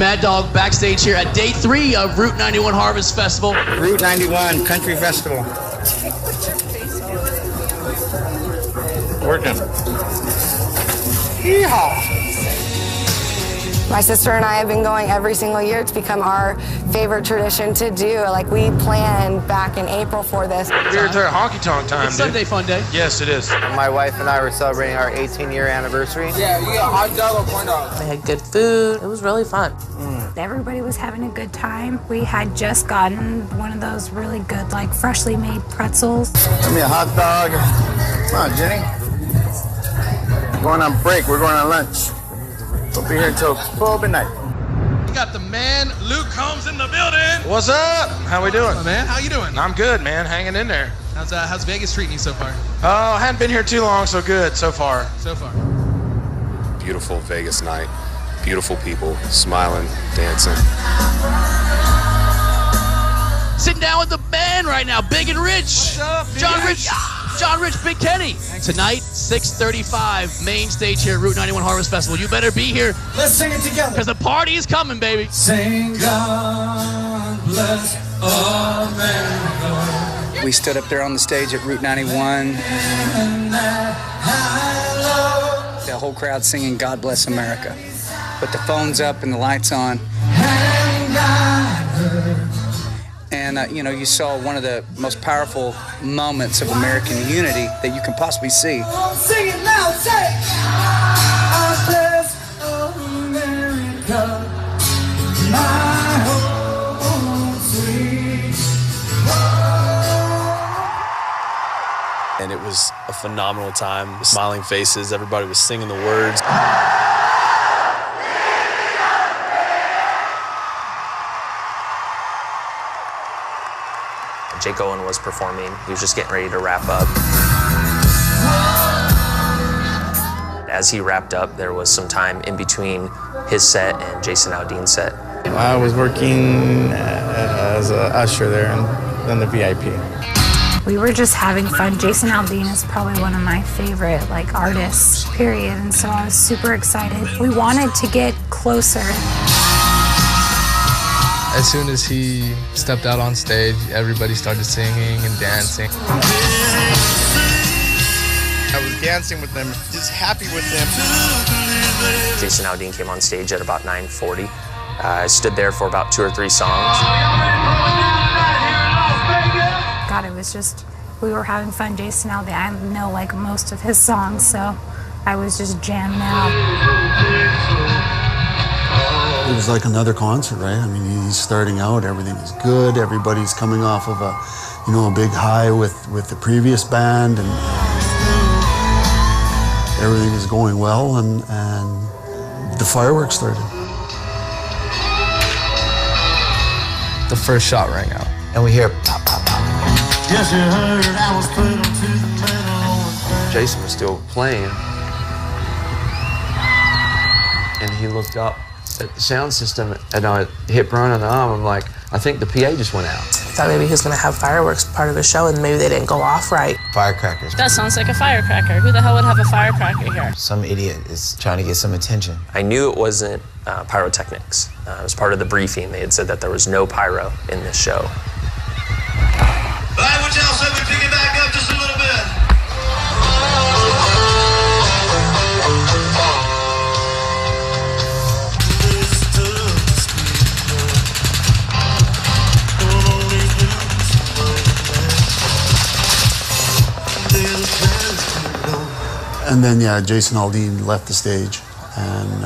Mad Dog backstage here at day 3 of Route 91 Harvest Festival. Route 91 Country Festival. Working. Yeehaw! My sister and I have been going every single year. It's become our favorite tradition to do. Like, we planned back in April for this. We're at honky tonk time. It's Sunday fun day. Yes, it is. My wife and I were celebrating our 18-year anniversary. Yeah, you get a hot dog or corn dog. They had good food. It was really fun. Everybody was having a good time. We had just gotten one of those really good, like, freshly made pretzels. Give me a hot dog. Come on, Jenny. We're going on break. We're going on lunch. We'll be here until 12 midnight. We got the man, Luke Combs, in the building. What's up? How we doing? Oh, man, how you doing? I'm good, man. Hanging in there. How's Vegas treating you so far? Oh, I hadn't been here too long, so good so far. So far. Beautiful Vegas night. Beautiful people, smiling, dancing. Sitting down with the band right now, Big and Rich. What's up, John Rich, Big Kenny. Tonight, 6:35, main stage here at Route 91 Harvest Festival. You better be here. Let's sing it together. Because the party is coming, baby. Sing God bless America. We stood up there on the stage at Route 91. The whole crowd singing God Bless America. Put the phones up and the lights on. And, you saw one of the most powerful moments of American unity that you can possibly see. Sing it now, say God bless America, my home sweet home. And it was a phenomenal time. Smiling faces, everybody was singing the words. Jake Owen was performing. He was just getting ready to wrap up. As he wrapped up, there was some time in between his set and Jason Aldean's set. I was working as an usher there in the VIP. We were just having fun. Jason Aldean is probably one of my favorite, like, artists, period. And so I was super excited. We wanted to get closer. As soon as he stepped out on stage, everybody started singing and dancing. I was dancing with them, just happy with them. Jason Aldean came on stage at about 9:40. I stood there for about 2 or 3 songs. God, it was just, we were having fun. Jason Aldean, I know, like, most of his songs, so I was just jamming out. It was like another concert, right? I mean, he's starting out, everything is good, everybody's coming off of a big high with the previous band, and everything is going well, and the fireworks started. The first shot rang out. And we hear pop, pop, pop. Yes, you heard I was put on to the metal. Jason was still playing. And he looked up at the sound system and I hit Brian on the arm. I'm like, I think the PA just went out. I thought maybe he was going to have fireworks part of his show and maybe they didn't go off right. Firecrackers. That sounds like a firecracker. Who the hell would have a firecracker here? Some idiot is trying to get some attention. I knew it wasn't pyrotechnics. It was part of the briefing. They had said that there was no pyro in this show. All right, what y'all say we pick it back up just a little bit? And then, Jason Aldean left the stage, and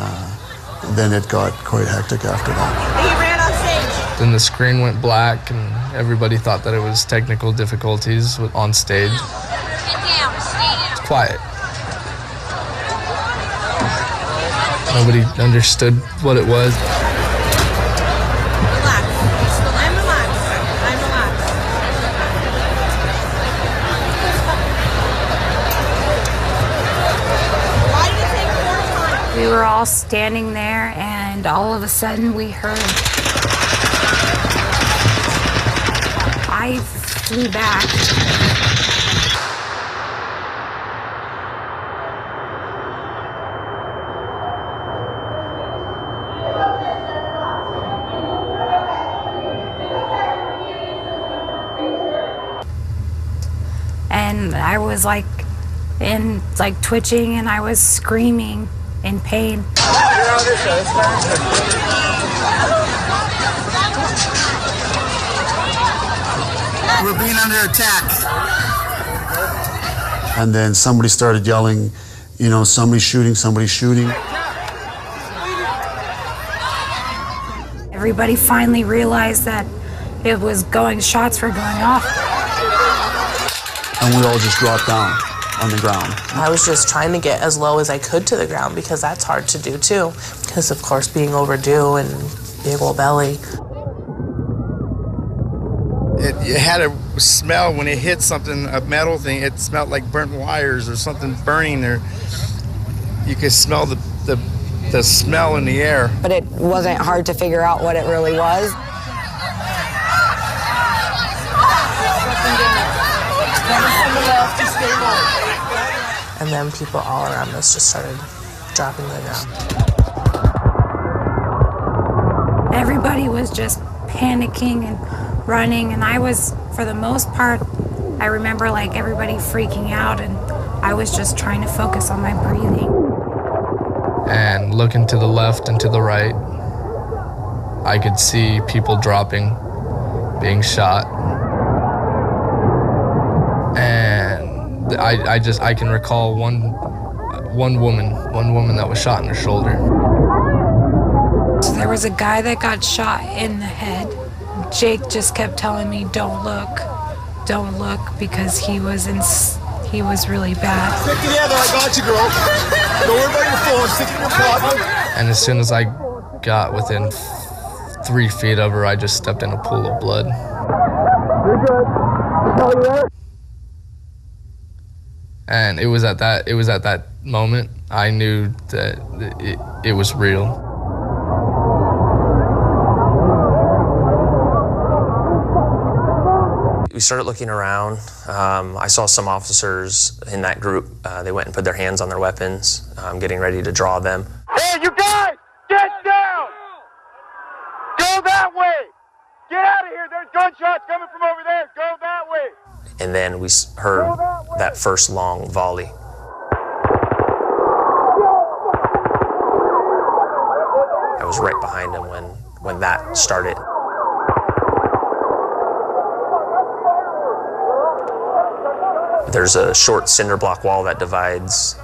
then it got quite hectic after that. He ran on stage. Then the screen went black, and everybody thought that it was technical difficulties on stage. It's quiet. Nobody understood what it was. Relax. I'm relaxed. I'm relaxed. Why did it take more time? We were all standing there, and all of a sudden we heard. I flew back. and I was like twitching, and I was screaming in pain. We're being under attack. And then somebody started yelling, you know, somebody's shooting, somebody's shooting. Everybody finally realized that it was shots were going off. And we all just dropped down on the ground. I was just trying to get as low as I could to the ground, because that's hard to do too. Because of course being overdue and big old belly. It had a smell when it hit something, a metal thing. It smelled like burnt wires or something burning there. You could smell the smell in the air. But it wasn't hard to figure out what it really was. And then people all around us just started dropping to the ground. Everybody was just panicking and running, and I was, for the most part, I remember like everybody freaking out, and I was just trying to focus on my breathing. And looking to the left and to the right, I could see people dropping, being shot. And I can recall one woman that was shot in her shoulder. So there was a guy that got shot in the head. Jake just kept telling me, don't look, because he was really bad. Stick together, I got you, girl. Don't worry about your phone, stick in your pocket. And as soon as I got within 3 feet of her, I just stepped in a pool of blood. You're good. Tell you that. And it was at that moment I knew that it was real. We started looking around. I saw some officers in that group. They went and put their hands on their weapons, getting ready to draw them. Hey, you guys, get down! Go that way! Get out of here! There's gunshots coming from over there! Go that way! And then we heard that first long volley. I was right behind him when that started. There's a short cinder block wall that divides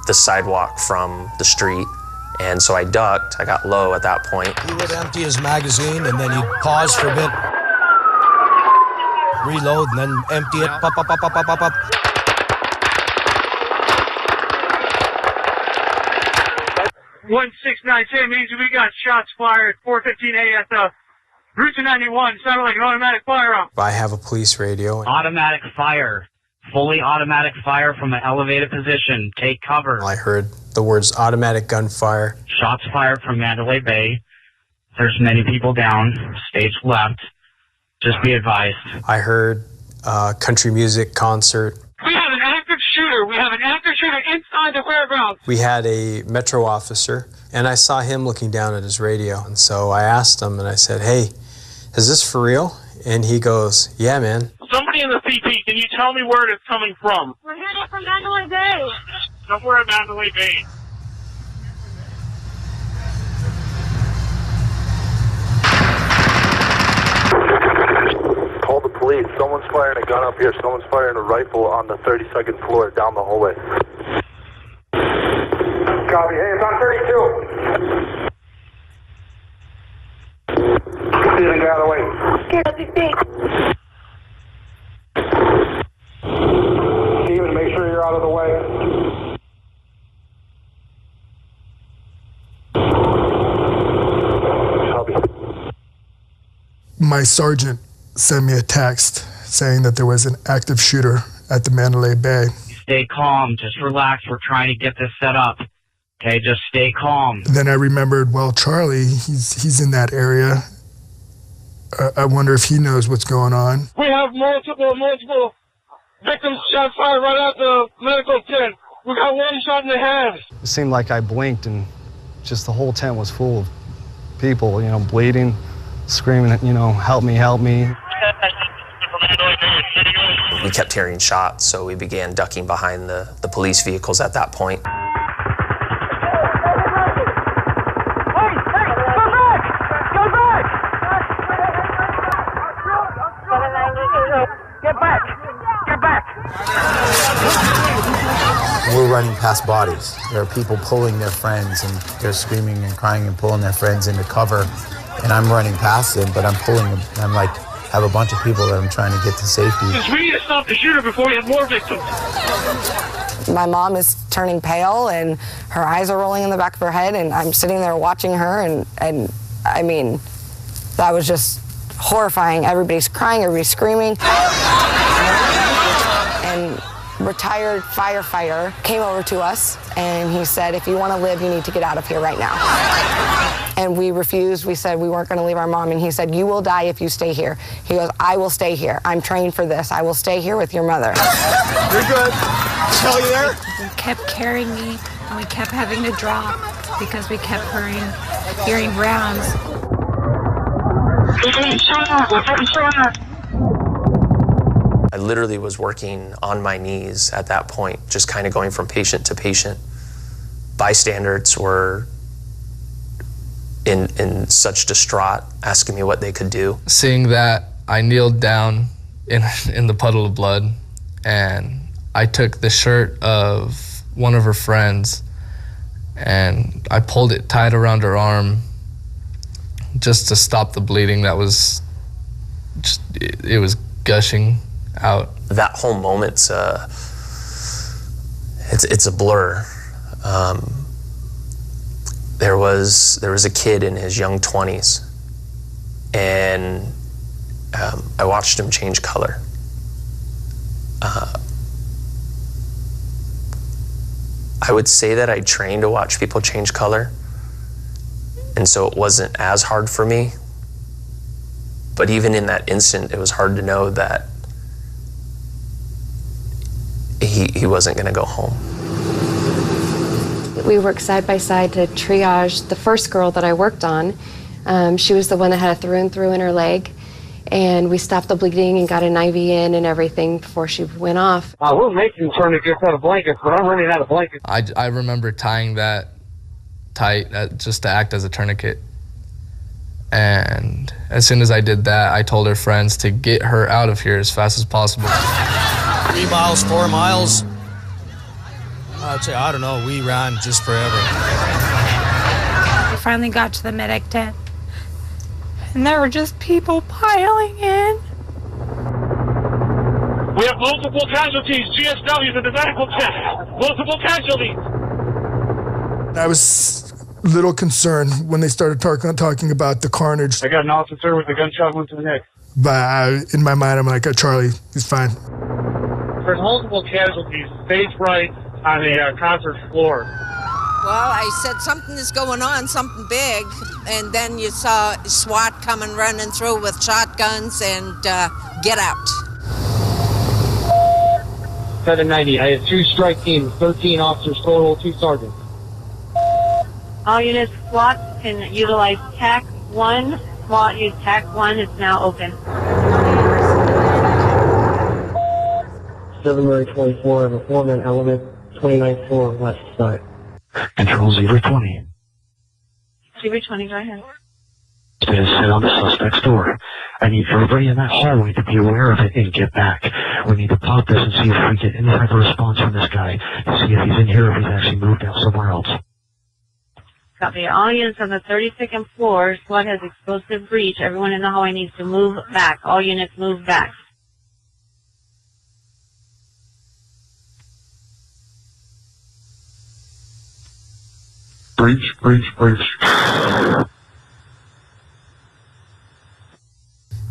the sidewalk from the street. And so I ducked. I got low at that point. He would empty his magazine, and then he'd pause for a bit, reload, and then empty it. Pop, pop, pop, pop, pop, pop, pop. 16910 means we got shots fired. 415A at the Route 291. Sounded like an automatic firearm. I have a police radio. Automatic fire. Fully automatic fire from an elevated position. Take cover. I heard the words automatic gunfire. Shots fired from Mandalay Bay. There's many people down. Stage left. Just be advised. I heard country music concert. We have an active shooter. We have an active shooter inside the fairgrounds. We had a Metro officer, and I saw him looking down at his radio. And so I asked him, and I said, hey, is this for real? And he goes, yeah, man. Somebody in the CP, can you tell me where it's coming from? We're headed from Mandalay Bay. Somewhere at Mandalay Bay. Call the police. Someone's firing a gun up here. Someone's firing a rifle on the 32nd floor down the hallway. Copy. Hey, it's on 32. Stealing guy out of the way. Steven, make sure you're out of the way. My sergeant sent me a text saying that there was an active shooter at the Mandalay Bay. Stay calm. Just relax. We're trying to get this set up. Okay, just stay calm. Then I remembered, well, Charlie, he's in that area. I wonder if he knows what's going on. We have multiple victims shot fired right at the medical tent. We got one shot in the head. It seemed like I blinked and just the whole tent was full of people, you know, bleeding, screaming, you know, help me, help me. we kept hearing shots, so we began ducking behind the police vehicles at that point. We're running past bodies. There are people pulling their friends, and they're screaming and crying and pulling their friends into cover. And I'm running past them, but I'm pulling them. I'm like, have a bunch of people that I'm trying to get to safety. We need to stop the shooter before we have more victims. My mom is turning pale, and her eyes are rolling in the back of her head, and I'm sitting there watching her, and I mean, that was just horrifying. Everybody's crying, everybody's screaming. And retired firefighter came over to us, and he said, if you want to live, you need to get out of here right now. And we refused. We said we weren't going to leave our mom, and he said, you will die if you stay here. He goes, I will stay here. I'm trained for this. I will stay here with your mother. You're good. Kelly, you there? They kept carrying me, and we kept having to drop because we kept hearing rounds. I literally was working on my knees at that point, just kind of going from patient to patient. Bystanders were in such distraught, asking me what they could do. Seeing that, I kneeled down in the puddle of blood, and I took the shirt of one of her friends and I pulled it tight around her arm just to stop the bleeding that was just, it was gushing out. That whole moment's it's a blur. There was a kid in his young 20s, and I watched him change color. I would say that I trained to watch people change color, and so it wasn't as hard for me. But even in that instant, it was hard to know that he wasn't going to go home. We worked side by side to triage the first girl that I worked on. She was the one that had a through and through in her leg, and we stopped the bleeding and got an IV in and everything before she went off. We're making tourniquets out of blankets, but I'm running out of blankets. I remember tying that tight just to act as a tourniquet. And as soon as I did that, I told her friends to get her out of here as fast as possible. 3 miles, 4 miles. I'd say, I don't know, we ran just forever. We finally got to the medic tent, and there were just people piling in. We have multiple casualties, GSWs in the medical tent. Multiple casualties. I was a little concerned when they started talking about the carnage. I got an officer with a gunshot wound to the neck. But in my mind, I'm like, Charlie, he's fine. There's multiple casualties, stage right on the concert floor. Well, I said something is going on, something big, and then you saw SWAT coming running through with shotguns and get out. 790, I have 2 strike teams, 13 officers total, 2 sergeants. All units, SWAT can utilize TAC 1. SWAT use TAC 1, it's now open. 724, I have a 4-man element, 29th floor, west side. Control 020. 020, go ahead. Stay set on the suspect's door. I need everybody in that hallway to be aware of it and get back. We need to pop this and see if we get any type of response from this guy to see if he's in here or if he's actually moved out somewhere else. Copy. All units on the 32nd floor, SWAT has explosive breach. Everyone in the hallway needs to move back. All units move back. Breach, breach, breach.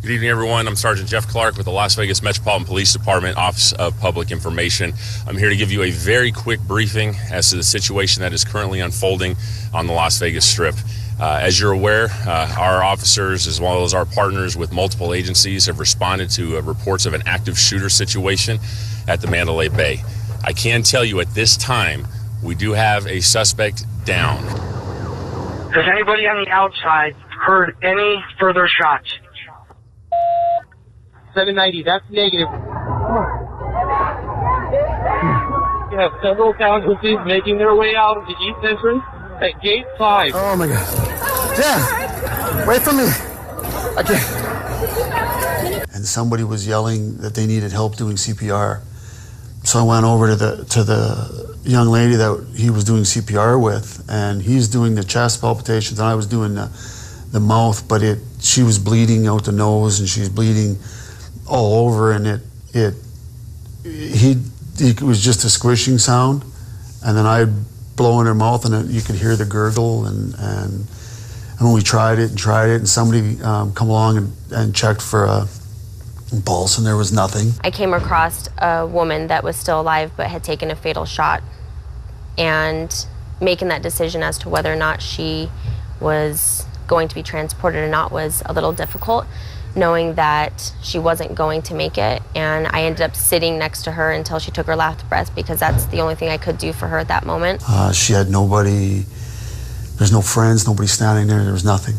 Good evening, everyone. I'm Sergeant Jeff Clark with the Las Vegas Metropolitan Police Department, Office of Public Information. I'm here to give you a very quick briefing as to the situation that is currently unfolding on the Las Vegas Strip. As you're aware, our officers, as well as our partners with multiple agencies, have responded to reports of an active shooter situation at the Mandalay Bay. I can tell you at this time, we do have a suspect down. Has anybody on the outside heard any further shots? 790, that's negative. Come on. you have several casualties making their way out of the east entrance at gate 5. Oh my God. Yeah, wait for me. I can't. And somebody was yelling that they needed help doing CPR. So I went over to the young lady that he was doing CPR with, and he's doing the chest palpitations, and I was doing the mouth, but she was bleeding out the nose, and she's bleeding all over, and it was just a squishing sound, and then I'd blow in her mouth, and you could hear the gurgle, and when we tried it, and somebody come along and checked for a pulse, and there was nothing. I came across a woman that was still alive but had taken a fatal shot, and making that decision as to whether or not she was going to be transported or not was a little difficult, knowing that she wasn't going to make it, and I ended up sitting next to her until she took her last breath, because that's the only thing I could do for her at that moment. She had nobody, there's no friends, nobody standing there was nothing.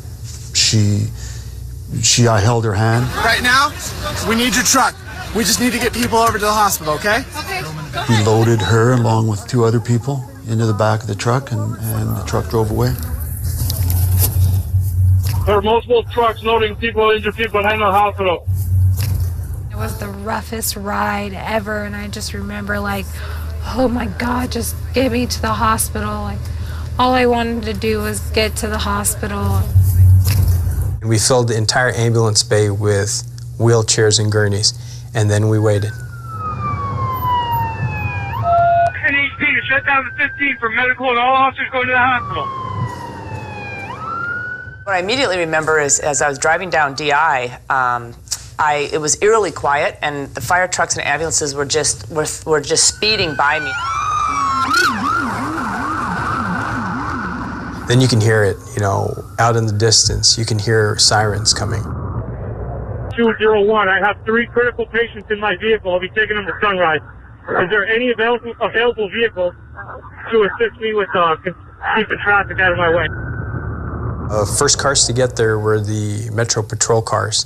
I held her hand. Right now, we need your truck. We just need to get people over to the hospital, okay? We loaded her along with 2 other people into the back of the truck, and the truck drove away. There are multiple trucks loading people, injured people behind the hospital. It was the roughest ride ever, and I just remember like, oh my God, just get me to the hospital. Like, all I wanted to do was get to the hospital. We filled the entire ambulance bay with wheelchairs and gurneys, and then we waited. NHP to shut down the 15 for medical and all officers going to the hospital. What I immediately remember is, as I was driving down DI, it was eerily quiet, and the fire trucks and ambulances were just speeding by me. Then you can hear it, out in the distance. You can hear sirens coming. 201, I have 3 critical patients in my vehicle. I'll be taking them to Sunrise. Is there any available vehicles to assist me with keeping traffic out of my way? First cars to get there were the Metro Patrol cars.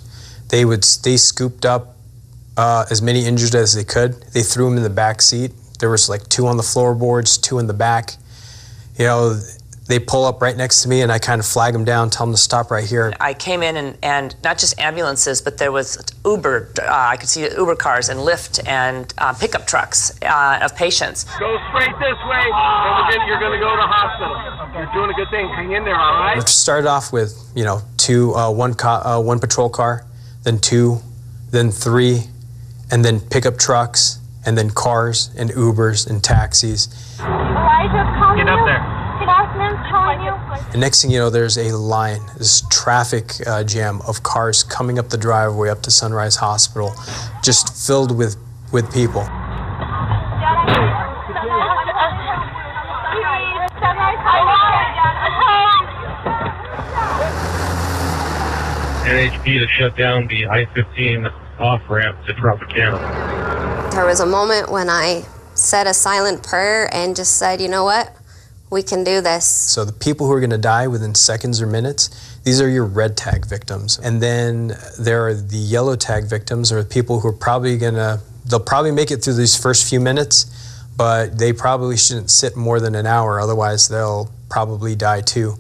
They scooped up as many injured as they could. They threw them in the back seat. There was like 2 on the floorboards, 2 in the back. They pull up right next to me, and I kind of flag them down, tell them to stop right here. I came in and not just ambulances, but there was Uber. I could see Uber cars and Lyft and pickup trucks of patients. Go straight this way, and you're going to go to the hospital. You're doing a good thing. Hang in there, all right? It started off with, 1 patrol car, then 2, then 3, and then pickup trucks, and then cars and Ubers and taxis. Get up there. And next thing you know, there's a line, this traffic jam of cars coming up the driveway up to Sunrise Hospital, just filled with people. NHP to shut down the I-15 off-ramp to Tropicana. There was a moment when I said a silent prayer and just said, you know what? We can do this. So the people who are going to die within seconds or minutes, these are your red tag victims. And then there are the yellow tag victims, or people who are they'll probably make it through these first few minutes, but they probably shouldn't sit more than an hour, otherwise they'll probably die too.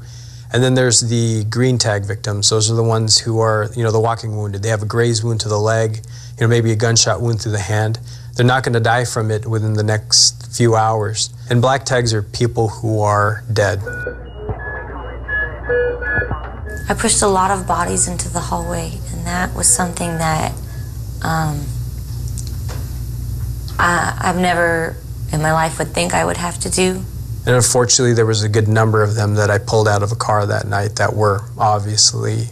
And then there's the green tag victims. Those are the ones who are, the walking wounded. They have a graze wound to the leg, maybe a gunshot wound through the hand. They're not going to die from it within the next few hours. And black tags are people who are dead. I pushed a lot of bodies into the hallway, and that was something that I've never in my life would think I would have to do. And unfortunately, there was a good number of them that I pulled out of a car that night that were obviously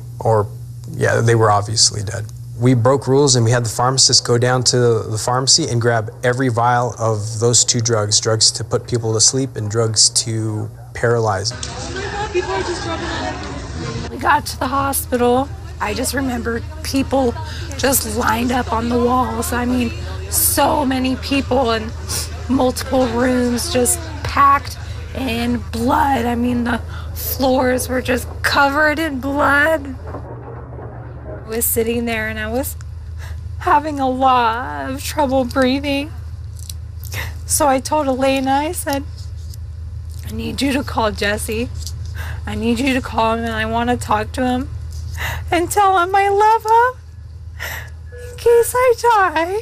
dead. We broke rules, and we had the pharmacist go down to the pharmacy and grab every vial of those 2 drugs to put people to sleep and drugs to paralyze them. We got to the hospital. I just remember people just lined up on the walls. I mean, so many people in multiple rooms just packed in blood. I mean, the floors were just covered in blood. I was sitting there and I was having a lot of trouble breathing. So I told Elena, I said, I need you to call Jesse. I need you to call him and I want to talk to him and tell him I love him in case I die.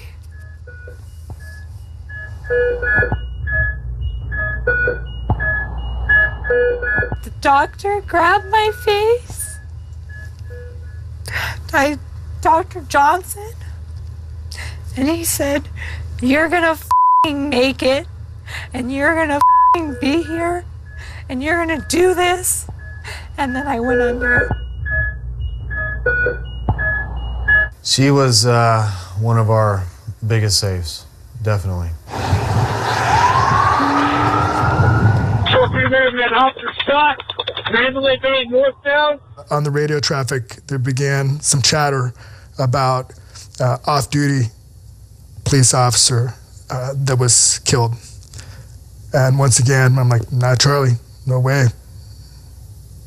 The doctor grabbed my face. Dr. Johnson. And he said, you're gonna f***ing make it, and you're gonna f***ing be here, and you're gonna do this. And then I went under. She was one of our biggest saves, definitely. Officer Scott, Mandalay Bay northbound. On the radio traffic, there began some chatter about off-duty police officer that was killed. And once again, I'm like, nah, Charlie, no way.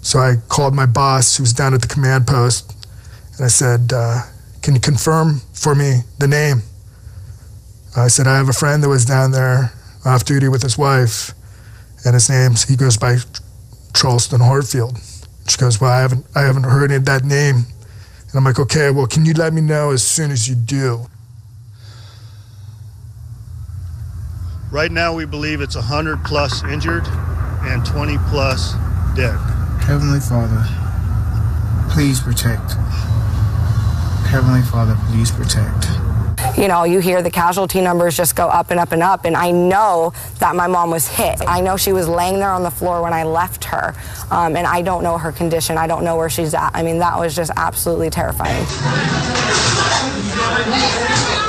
So I called my boss, who was down at the command post, and I said, can you confirm for me the name? I said, I have a friend that was down there off duty with his wife, and he goes by Charleston Hartfield. She goes, well, I haven't heard that name. And I'm like, okay, well, can you let me know as soon as you do? Right now, we believe it's 100 plus injured and 20 plus dead. Heavenly Father, please protect. Heavenly Father, please protect. You know, you hear the casualty numbers just go up and up and up, and I know that my mom was hit. I know she was laying there on the floor when I left her, and I don't know her condition. I don't know where she's at. I mean, that was just absolutely terrifying.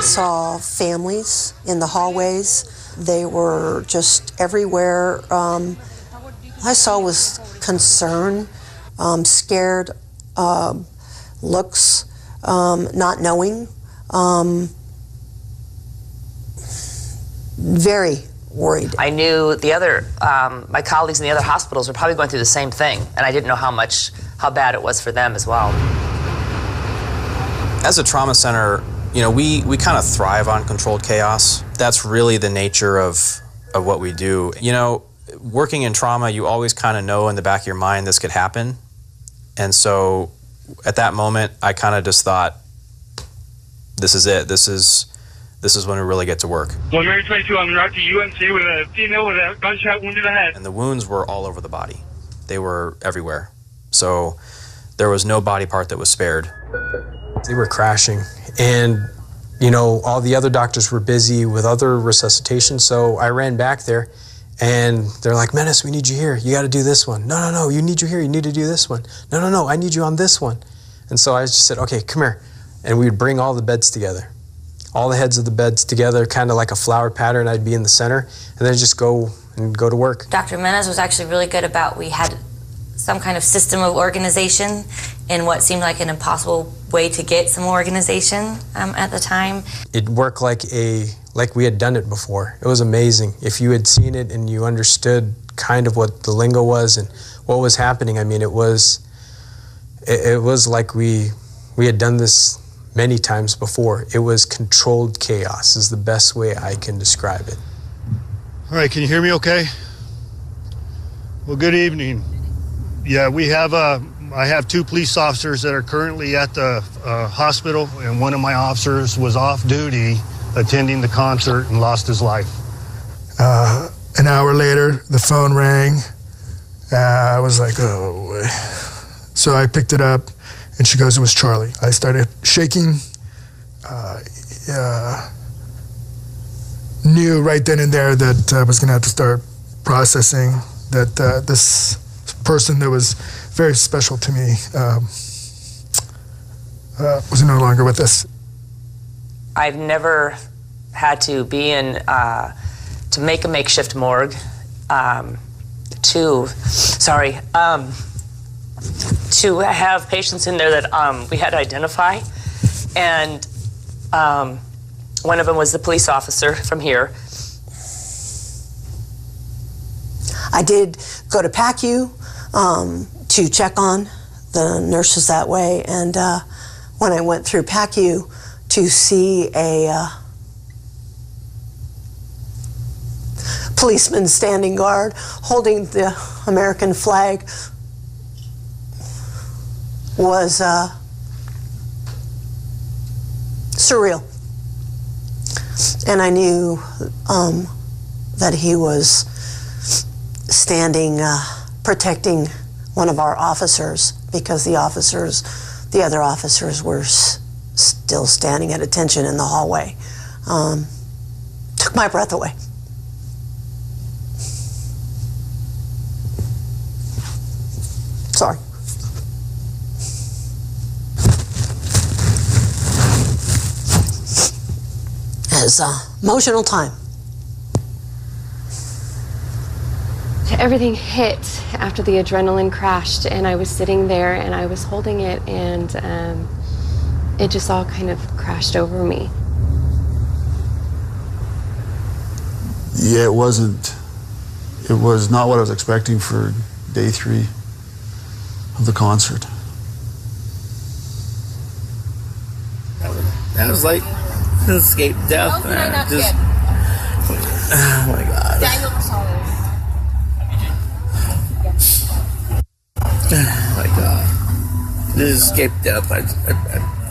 Saw families in the hallways. They were just everywhere. I saw was concern, scared looks, not knowing. Very worried. I knew the other, my colleagues in the other hospitals were probably going through the same thing, and I didn't know how bad it was for them as well. As a trauma center, you know, we kind of thrive on controlled chaos. That's really the nature of what we do. You know, working in trauma, you always kind of know in the back of your mind this could happen. And so at that moment, I kind of just thought, this is it. This is when we really get to work. Well, Mary 22, I'm route to UNC with a female with a gunshot wound in the head. And the wounds were all over the body. They were everywhere. So there was no body part that was spared. They were crashing. And, you know, all the other doctors were busy with other resuscitation. So I ran back there and they're like, Menace, we need you here. You got to do this one. No, you need you here. You need to do this one. No, I need you on this one. And so I just said, okay, come here. And we would bring all the beds together. All the heads of the beds together, kind of like a flower pattern. I'd be in the center, and then just go to work. Dr. Menace was actually really good about, we had some kind of system of organization in what seemed like an impossible way to get some organization at the time. It worked like we had done it before. It was amazing. If you had seen it and you understood kind of what the lingo was and what was happening, I mean, it was like we had done this many times before. It was controlled chaos is the best way I can describe it. All right, can you hear me okay? Well, good evening. Yeah, I have 2 police officers that are currently at the hospital, and one of my officers was off duty attending the concert and lost his life. An hour later, the phone rang. I was like, oh, boy. So I picked it up. And she goes, it was Charlie. I started shaking. Knew right then and there that I was going to have to start processing that this person that was very special to me was no longer with us. I've never had to be in, to make a makeshift morgue, to have patients in there that we had to identify. And one of them was the police officer from here. I did go to PACU to check on the nurses that way, and when I went through PACU to see policemen standing guard, holding the American flag, was surreal. And I knew that he was standing, protecting one of our officers, because the other officers were still standing at attention in the hallway. Took my breath away. Sorry. It was emotional time. Everything hit after the adrenaline crashed, and I was sitting there and I was holding it, and it just all kind of crashed over me. Yeah, it was not what I was expecting for day 3 of the concert. That was like escape death, man. Just, oh my God. Oh my God. This is escape death.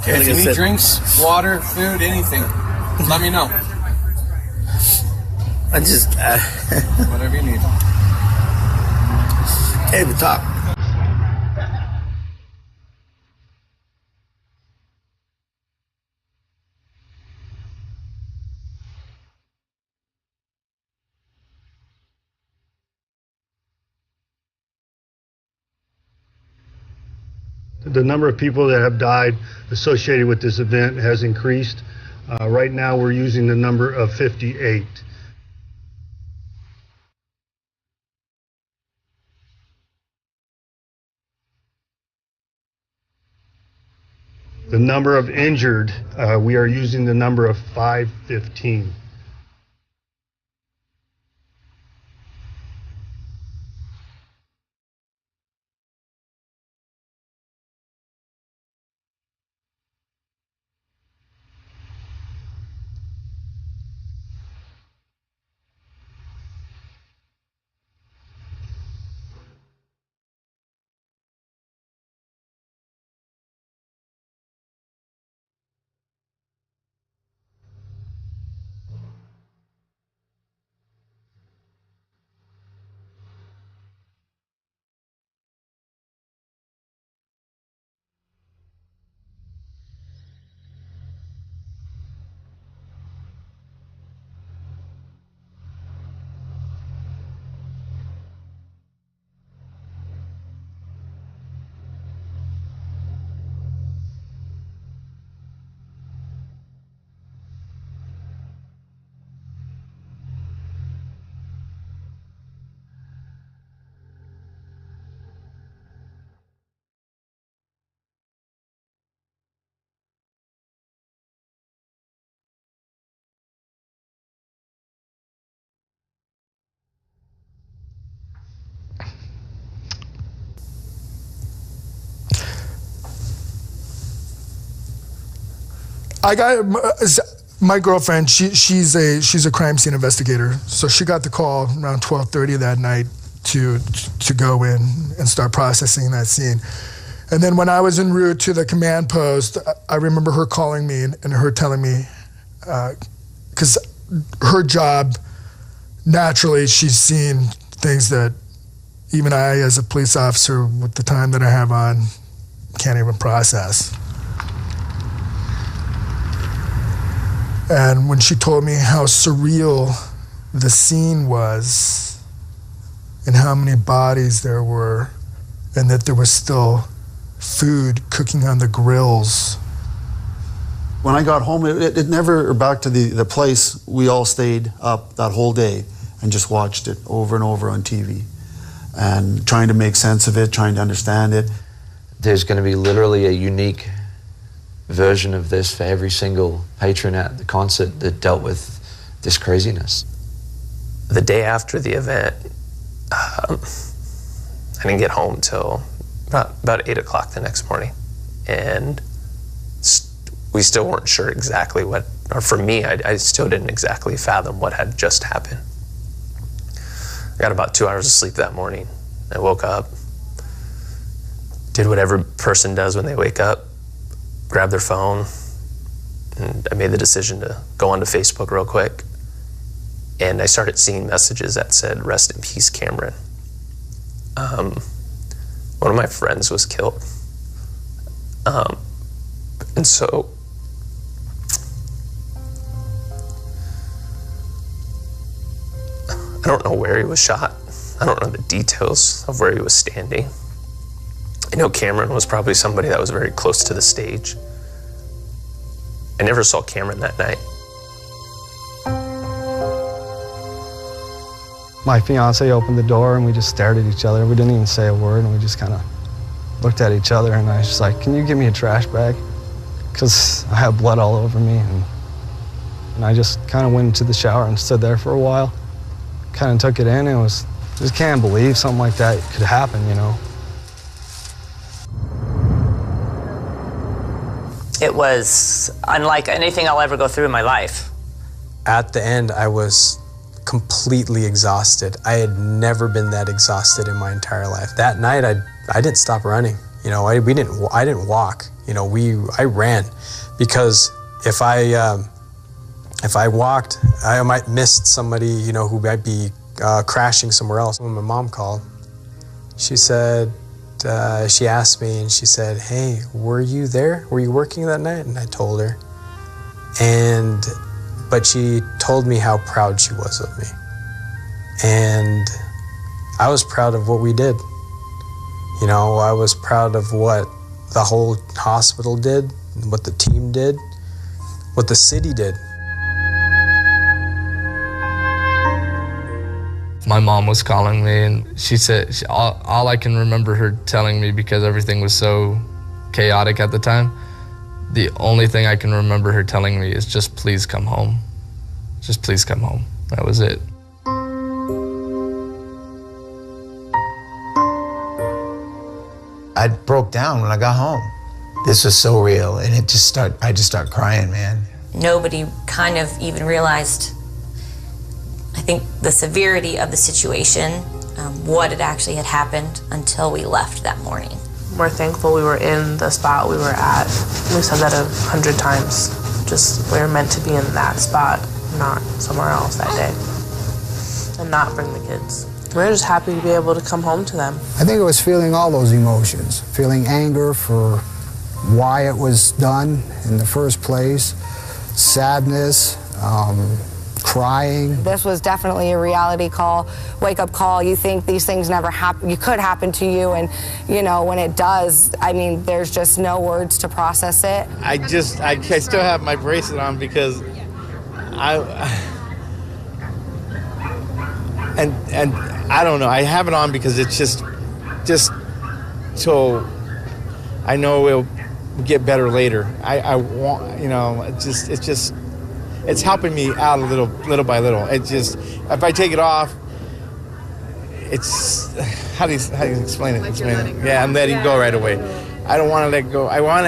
If you need drinks, water, food, anything, let me know. I just whatever you need. Can't even talk. The number of people that have died associated with this event has increased. Right now we're using the number of 58. The number of injured, we are using the number of 515. I got my girlfriend. She's a crime scene investigator, so she got the call around 12:30 that night to go in and start processing that scene. And then when I was en route to the command post, I remember her calling me and her telling me, because her job, naturally, she's seen things that even I, as a police officer, with the time that I have on, can't even process. And when she told me how surreal the scene was and how many bodies there were and that there was still food cooking on the grills. When I got home, it never, back to the place, we all stayed up that whole day and just watched it over and over on TV and trying to make sense of it, trying to understand it. There's going to be literally a unique version of this for every single patron at the concert that dealt with this craziness. The day after the event, I didn't get home till about 8 o'clock the next morning. And we still weren't sure exactly what, or for me, I still didn't exactly fathom what had just happened. got about 2 hours of sleep that morning. I woke up, did what every person does when they wake up, grabbed their phone, and I made the decision to go onto Facebook real quick. And I started seeing messages that said, "Rest in peace, Cameron." One of my friends was killed. And so I don't know where he was shot. I don't know the details of where he was standing. I know Cameron was probably somebody that was very close to the stage. I never saw Cameron that night. My fiance opened the door and we just stared at each other. We didn't even say a word, and we just kind of looked at each other, and I was just like, "Can you give me a trash bag?" Because I have blood all over me. And I just kind of went into the shower and stood there for a while. Kind of took it in, and just can't believe something like that could happen, you know. It was unlike anything I'll ever go through in my life. At the end, I was completely exhausted. I had never been that exhausted in my entire life. That night, I didn't stop running. You know, I didn't walk. You know, I ran, because if I walked, I might miss somebody, you know, who might be crashing somewhere else. When my mom called, she said, she asked me, and she said, "Hey, were you there? Were you working that night?" And I told her. But she told me how proud she was of me. And I was proud of what we did. You know, I was proud of what the whole hospital did, what the team did, what the city did. My mom was calling me, and she said, all I can remember her telling me, because everything was so chaotic at the time, the only thing I can remember her telling me is, "Just please come home. Just please come home." That was it. I broke down when I got home. This was so real, and I just started crying, man. Nobody kind of even realized, I think, the severity of the situation, what had actually had happened, until we left that morning. We're thankful we were in the spot we were at. We said that 100 times. Just, we were meant to be in that spot, not somewhere else that day, and not bring the kids. We're just happy to be able to come home to them. I think it was feeling all those emotions, feeling anger for why it was done in the first place, sadness, crying. This was definitely a reality call, wake-up call. You think these things never happen, you could happen to you, and you know, when it does, I mean, there's just no words to process it. I still have my bracelet on because and I don't know, I have it on because it's just so I know it'll get better later. I want, you know, it's helping me out a little by little. It just, if I take it off, it's, how do you explain it? Yeah, I'm letting go right away. I don't want to let go. I want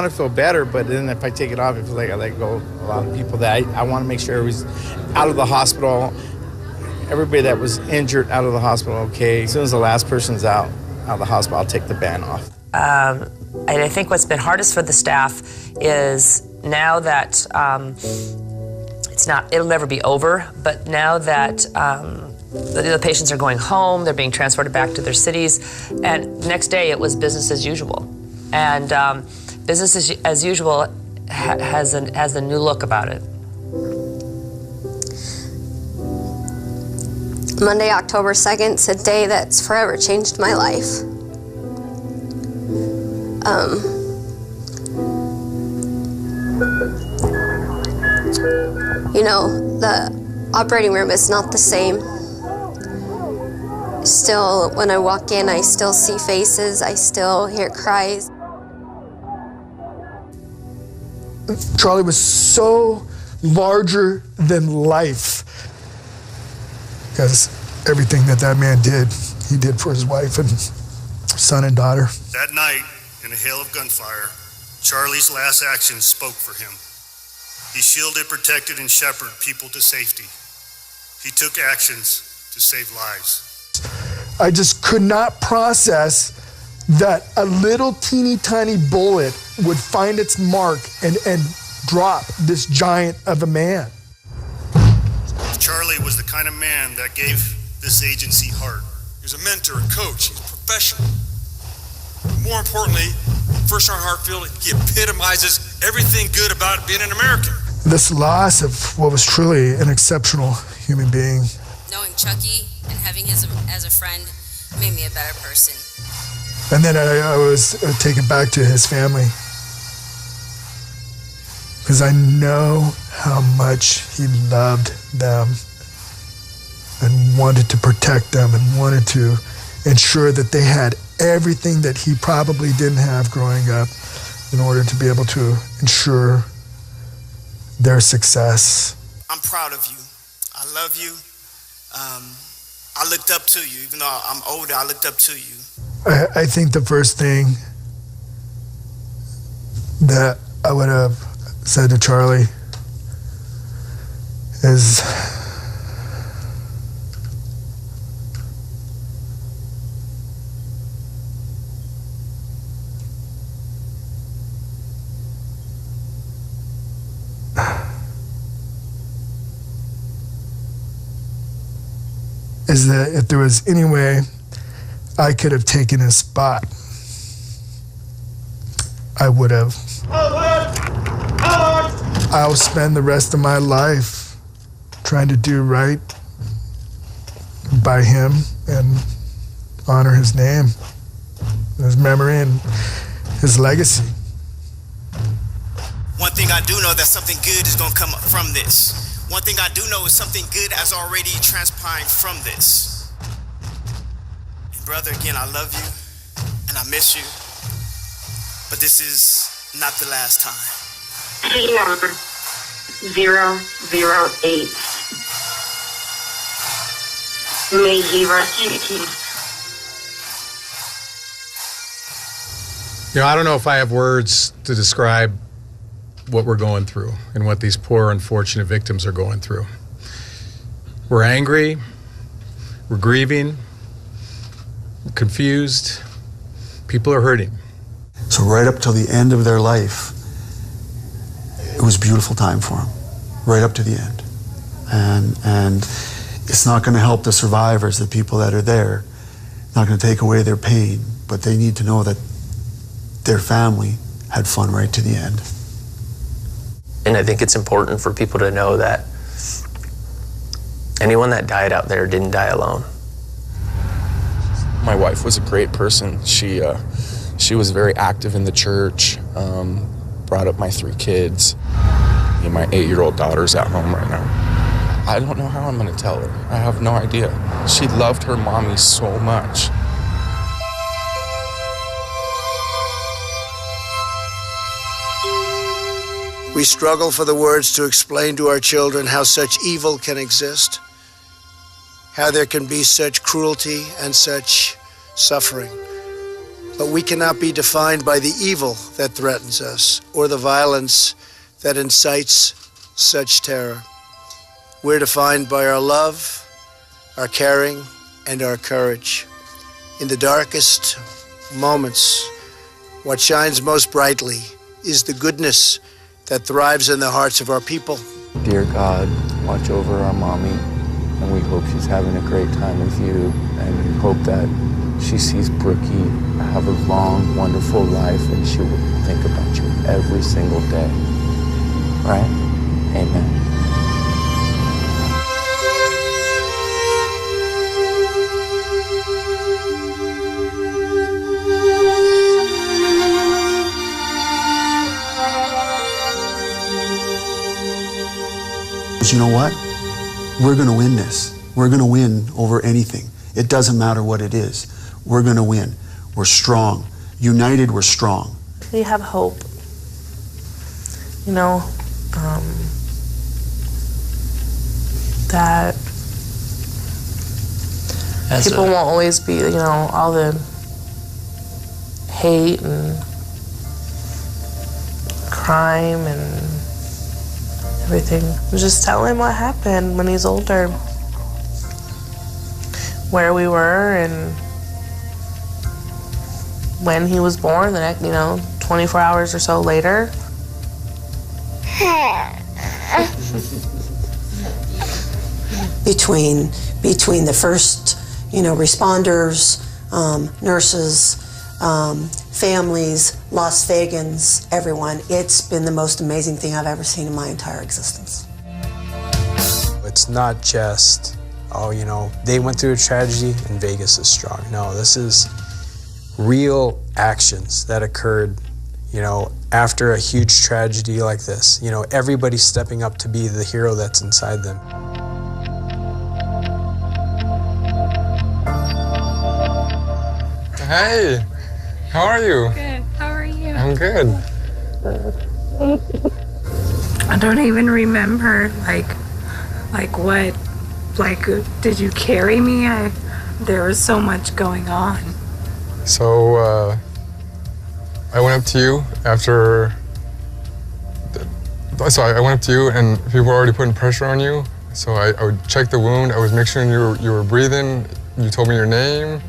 to feel better, but then if I take it off, it feels like I let go of a lot of people that I want to make sure everybody's out of the hospital. Everybody that was injured out of the hospital, okay. As soon as the last person's out of the hospital, I'll take the band off. And I think what's been hardest for the staff is now that it'll never be over, but now that the patients are going home, they're being transported back to their cities, and next day it was business as usual. And business as usual has a new look about it. Monday, October 2nd, is a day that's forever changed my life. You know, the operating room is not the same. Still, when I walk in, I still see faces, I still hear cries. Charlie was so larger than life, because everything that man did, he did for his wife and son and daughter. That night, in a hail of gunfire, Charlie's last actions spoke for him. He shielded, protected, and shepherded people to safety. he took actions to save lives. I just could not process that a little teeny tiny bullet would find its mark and drop this giant of a man. Charlie was the kind of man that gave this agency heart. He was a mentor, a coach, he's a professional. More importantly, First Sergeant Hartfield, he epitomizes everything good about being an American. This loss of what was truly an exceptional human being. Knowing Chucky and having him as a friend made me a better person. And then I was taken back to his family. Because I know how much he loved them and wanted to protect them and wanted to ensure that they had everything that he probably didn't have growing up in order to be able to ensure their success. I'm proud of you. I love you. I looked up to you. Even though I'm older, I looked up to you. I think the first thing that I would have said to Charlie is that if there was any way I could have taken his spot, I would have. I'll spend the rest of my life trying to do right by him and honor his name, his memory, and his legacy. One thing I do know that something good is going to come from this. One thing I do know is something good has already transpired from this. And brother, again, I love you and I miss you, but this is not the last time. Key number 008. May he rest in peace. You know, I don't know if I have words to describe what we're going through and what these poor, unfortunate victims are going through. We're angry, we're grieving, we're confused, people are hurting. So right up till the end of their life, it was a beautiful time for them, right up to the end. And it's not going to help the survivors, the people that are there, not going to take away their pain, but they need to know that their family had fun right to the end. And I think it's important for people to know that anyone that died out there didn't die alone. My wife was a great person. She was very active in the church, brought up my 3 kids. And my 8-year-old daughter's at home right now. I don't know how I'm gonna tell her. I have no idea. She loved her mommy so much. We struggle for the words to explain to our children how such evil can exist, how there can be such cruelty and such suffering. But we cannot be defined by the evil that threatens us or the violence that incites such terror. We're defined by our love, our caring, and our courage. In the darkest moments, what shines most brightly is the goodness that thrives in the hearts of our people. Dear God, watch over our mommy, and we hope she's having a great time with you, and we hope that she sees Brookie have a long, wonderful life, and she will think about you every single day. Right? Amen. You know what? We're going to win this. We're going to win over anything. It doesn't matter what it is. We're going to win. We're strong. United, we're strong. We have hope. You know, that people won't always be, you know, all the hate and crime and everything. Just tell him what happened when he's older. where we were and when he was born, 24 hours or so later. Between the first, responders, nurses, families, Las Vegans, everyone, it's been the most amazing thing I've ever seen in my entire existence. It's not just, they went through a tragedy and Vegas is strong. No, this is real actions that occurred, after a huge tragedy like this. Everybody stepping up to be the hero that's inside them. Hey, how are you? Good. How are you? I'm good. I don't even remember, did you carry me? There was so much going on. So, I went up to you after. So I went up to you, and people were already putting pressure on you. So I would check the wound. I was making sure you were breathing. You told me your name,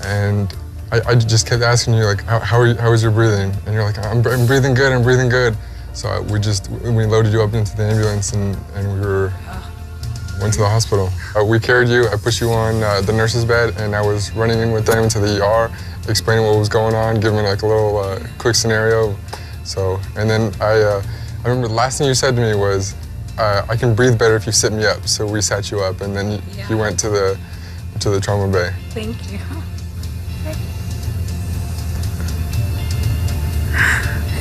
and I just kept asking you how is your breathing? And you're like, I'm breathing good. I'm breathing good. So we loaded you up into the ambulance, and we went to the hospital. We carried you. I pushed you on the nurse's bed, and I was running in with them into the ER, explaining what was going on, giving a little quick scenario. So, and then I remember the last thing you said to me was, I can breathe better if you sit me up. So we sat you up, and then you went to the trauma bay. Thank you.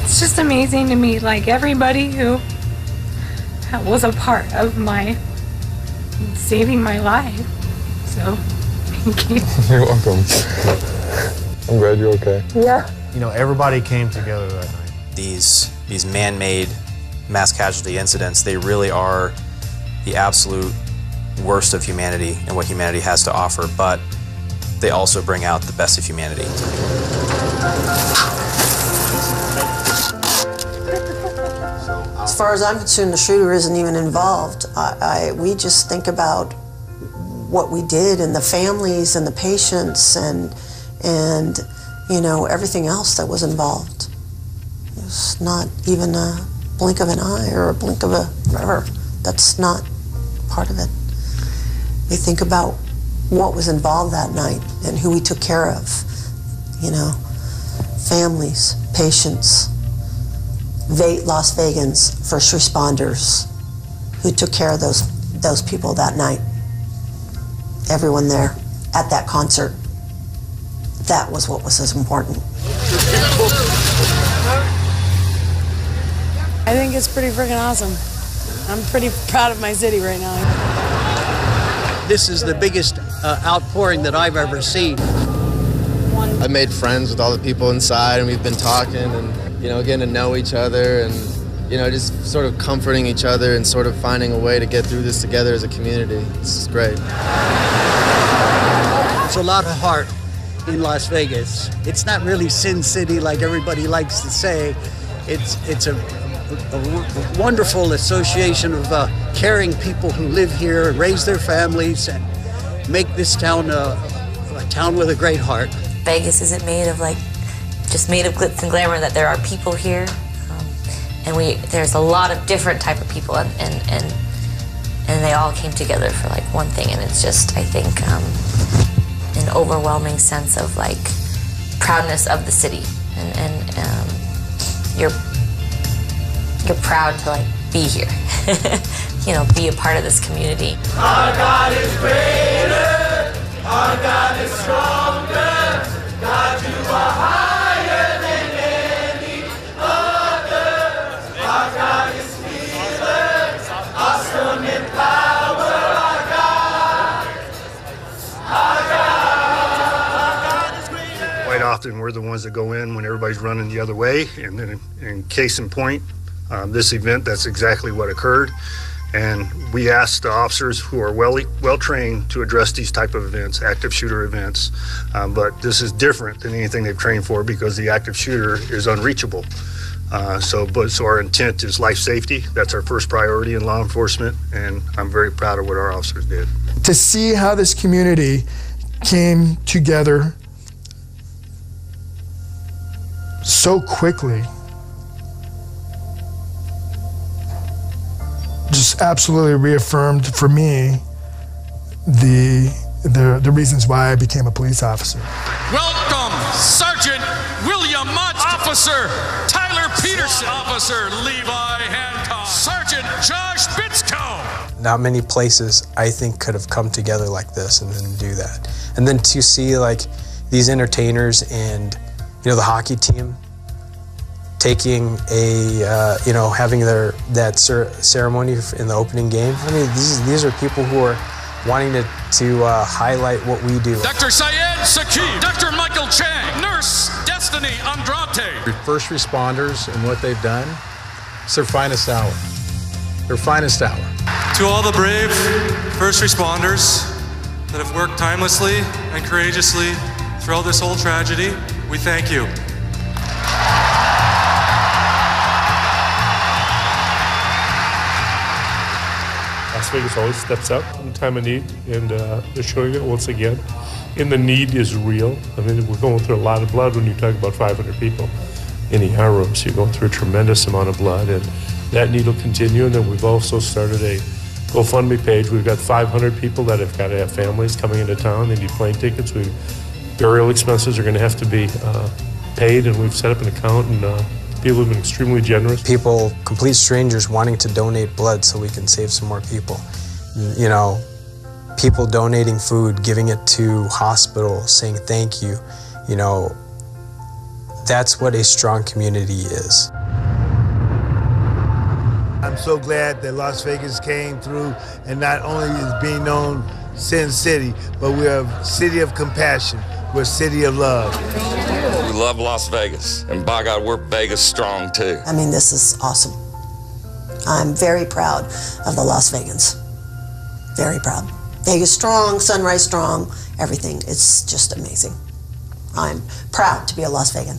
It's just amazing to me, everybody who was a part of saving my life. So, thank you. You're welcome. I'm glad you're okay. Yeah. Everybody came together that night. These man-made mass casualty incidents, they really are the absolute worst of humanity and what humanity has to offer, but they also bring out the best of humanity. As far as I'm concerned, the shooter isn't even involved. We just think about what we did and the families and the patients and everything else that was involved. It's not even a blink of an eye or a blink of a whatever. That's not part of it. We think about what was involved that night and who we took care of. Families, patients, Las Vegans, first responders who took care of those people that night. Everyone there at that concert. That was what was as important. I think it's pretty freaking awesome. I'm pretty proud of my city right now. This is the biggest outpouring that I've ever seen. I made friends with all the people inside, and we've been talking and, getting to know each other and, just sort of comforting each other and sort of finding a way to get through this together as a community. It's great. There's a lot of heart in Las Vegas. It's not really Sin City like everybody likes to say. It's a wonderful association of caring people who live here and raise their families and make this town a town with a great heart. Vegas isn't made of just made of glitz and glamour, that there are people here, and there's a lot of different type of people, and they all came together for one thing, and it's just, I think, an overwhelming sense of proudness of the city, and you're proud to be here, be a part of this community. Our God is greater, our God is stronger, God, you are higher than any other. Our God is healer, awesome in power, our God is greater. Quite often we're the ones that go in when everybody's running the other way, and then in case in point, this event, that's exactly what occurred. And we asked the officers who are well trained to address these type of events, active shooter events. But this is different than anything they've trained for because the active shooter is unreachable. So our intent is life safety. That's our first priority in law enforcement, and I'm very proud of what our officers did. To see how this community came together so quickly. Just absolutely reaffirmed for me the reasons why I became a police officer. Welcome, Sergeant William Mott, Officer Tyler Peterson, Officer Levi Hancock, Sergeant Josh Bitzko. Not many places, I think, could have come together like this and then do that. And then to see like these entertainers and, you know, the hockey team taking a, you know, having that ceremony in the opening game. I mean, these are people who are wanting to highlight what we do. Dr. Syed Saqib, Dr. Michael Chang, Nurse Destiny Andrade. First responders and what they've done, it's their finest hour. Their finest hour. To all the brave first responders that have worked tirelessly and courageously throughout this whole tragedy, we thank you. Las Vegas always steps up in time of need, and they're showing it once again. And the need is real. I mean, we're going through a lot of blood when you talk about 500 people in ER rooms. You're going through a tremendous amount of blood, and that need will continue. And then we've also started a GoFundMe page. We've got 500 people that have got to have families coming into town. They need plane tickets. Burial expenses are going to have to be paid, and we've set up an account, and people have been extremely generous. People, complete strangers, wanting to donate blood so we can save some more people. You know, people donating food, giving it to hospitals, saying thank you. You know, that's what a strong community is. I'm so glad that Las Vegas came through, and not only is being known Sin City, but we're a city of compassion. We're a city of love. We love Las Vegas, and by God, we're Vegas strong too. I mean, this is awesome. I'm very proud of the Las Vegans. Very proud. Vegas strong, Sunrise strong, everything. It's just amazing. I'm proud to be a Las Vegan.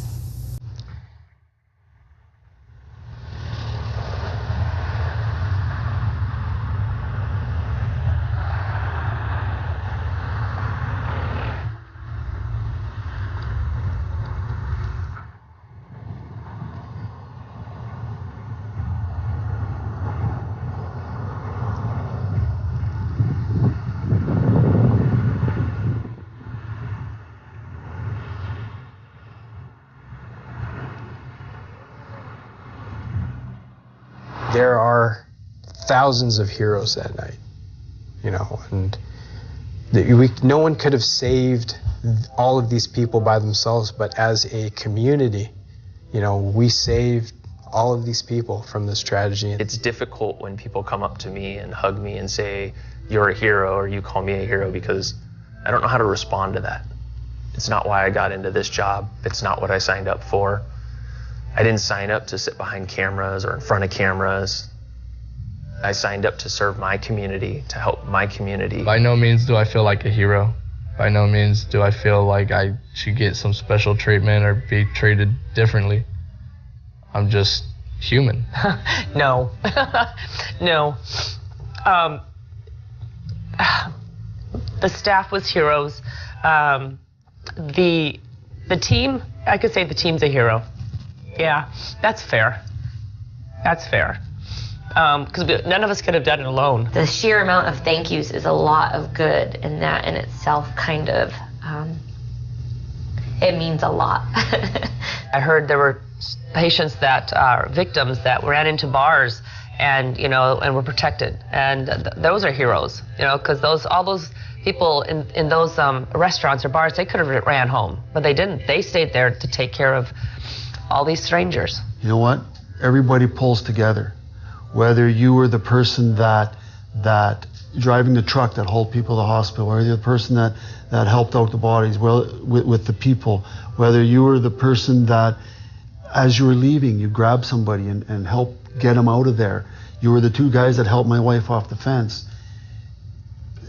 There are thousands of heroes that night, you know, and no one could have saved all of these people by themselves, but as a community, you know, we saved all of these people from this tragedy. It's difficult when people come up to me and hug me and say, you're a hero, or you call me a hero, because I don't know how to respond to that. It's not why I got into this job. It's not what I signed up for. I didn't sign up to sit behind cameras or in front of cameras. I signed up to serve my community, to help my community. By no means do I feel like a hero. By no means do I feel like I should get some special treatment or be treated differently. I'm just human. No. No. The staff was heroes. The team, I could say the team's a hero. Yeah, that's fair. That's fair. Because none of us could have done it alone. The sheer amount of thank yous is a lot of good, and that in itself kind of, it means a lot. I heard there were patients that are victims that ran into bars and, you know, and were protected. And those are heroes, you know, because all those people in those restaurants or bars, they could have ran home, but they didn't. They stayed there to take care of all these strangers. You know what? Everybody pulls together. Whether you were the person that driving the truck that hauled people to the hospital, or the person that helped out the bodies with the people, whether you were the person that, as you were leaving, you grabbed somebody and helped get them out of there. You were the two guys that helped my wife off the fence.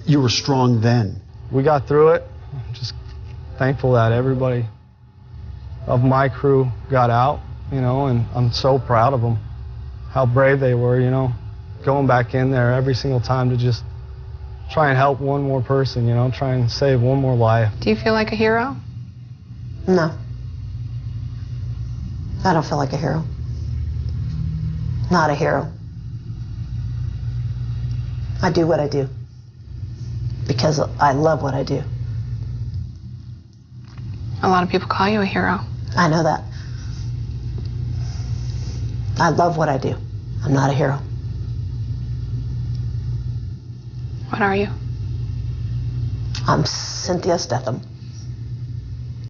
You were strong then. We got through it. Just thankful that everybody of my crew got out, you know, and I'm so proud of them, how brave they were, you know, going back in there every single time to just try and help one more person, you know, try and save one more life. Do you feel like a hero? No. I don't feel like a hero. Not a hero. I do what I do because I love what I do. A lot of people call you a hero. I know that. I love what I do. I'm not a hero. What are you? I'm Cynthia Stetham.